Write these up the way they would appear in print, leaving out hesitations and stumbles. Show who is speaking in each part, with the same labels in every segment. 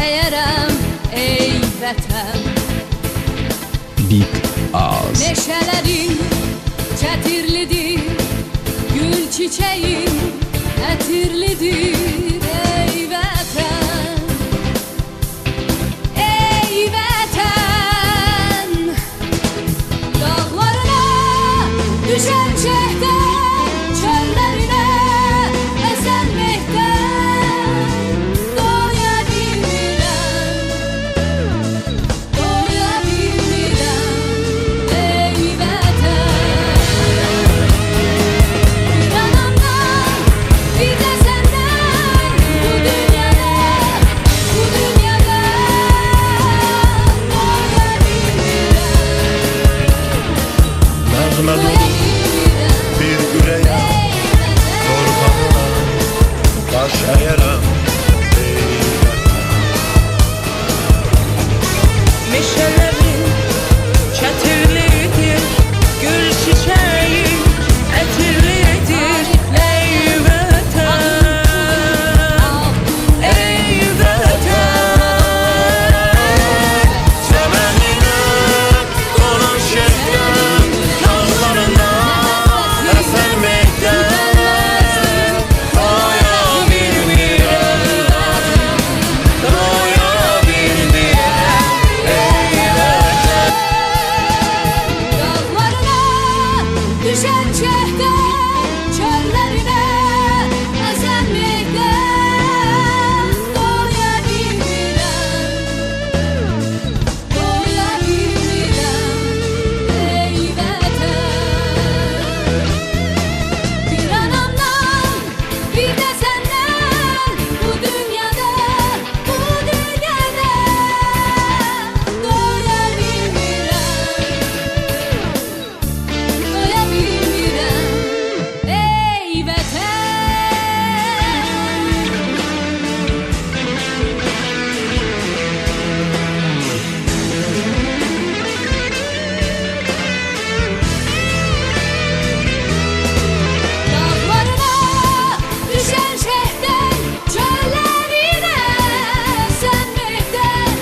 Speaker 1: əyərəm ey vətən.
Speaker 2: Big Ağız.
Speaker 1: Meşələrin çətirlidir, gül çiçəyin ətirlidir ey vətən. Ey vətən, dağlarına düşən çəhdər, çöllərinə əsən mehtər. Doya bilmirəm, doya bilmirəm ey vətən. Bir anamdan, bir də səndən, bu dünyada doya bilmirəm.
Speaker 3: Nəğmə dolu bir ürəyə, torpağına baş əyərəm ey vətən.
Speaker 4: Meşələrin çətirlidir, gül çiçəyin ətirlidir ey vətən. Ey vətən,
Speaker 3: Çəməninə qonan şehdən, dağlarına əsən mehtər. Doya bilmirəm, doya bilmirəm ey vətən.
Speaker 1: Dağlarına düşən çəhdər, çöllərinə əsən mehtər. Doya bilmirəm, doya bilmirəm ey vətən. Bir anamdan, bir də səndən, bu dünyada doya bilmirəm. Doya bilmirəm ey vətən. Dağlarına düşən şehdən, çöllərinə sən mehtər.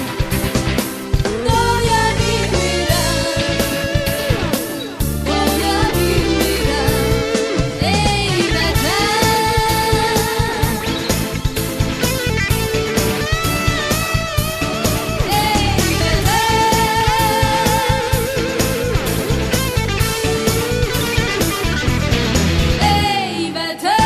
Speaker 1: Doya bilmirəm, doya bilmirəm ey vətən. Ey vətən.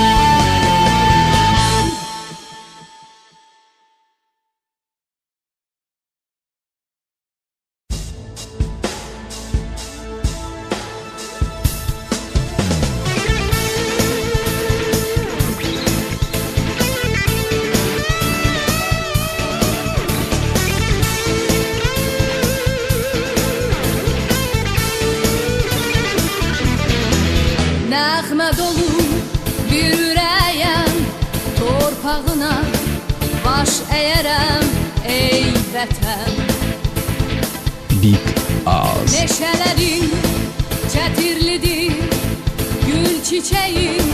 Speaker 1: Nəğmə dolu bir ürəyəm, torpağına baş əyərəm ey vətən.
Speaker 2: Big Ağız.
Speaker 1: Meşələrin çətirlidir, gül çiçəyin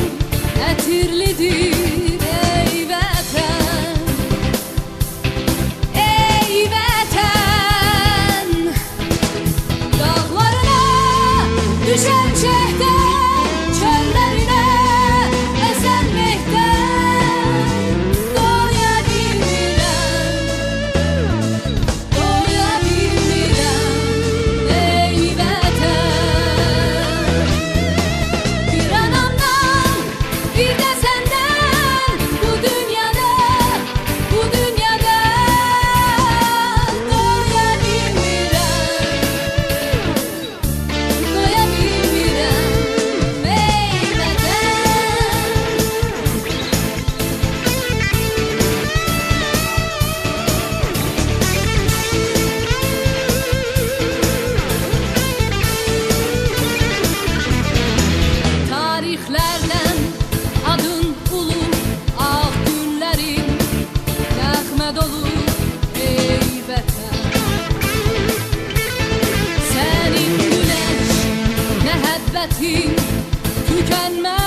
Speaker 1: ətirlidir ey vətən. Ey vətən, dağlarına düşən çəhdər, çöllərinə əsən mehtər. Doya bilmirəm, doya bilmirəm ey vətən. Bir anamdan, bir də səndən, bu dünyada doya bilmirəm. Doya bilmirəm ey vətən. Tarixlərdən adın ulu, ağ günlərin nəğmə dolu ey vətən. Sənin güneş, məhəbbətin tükənməz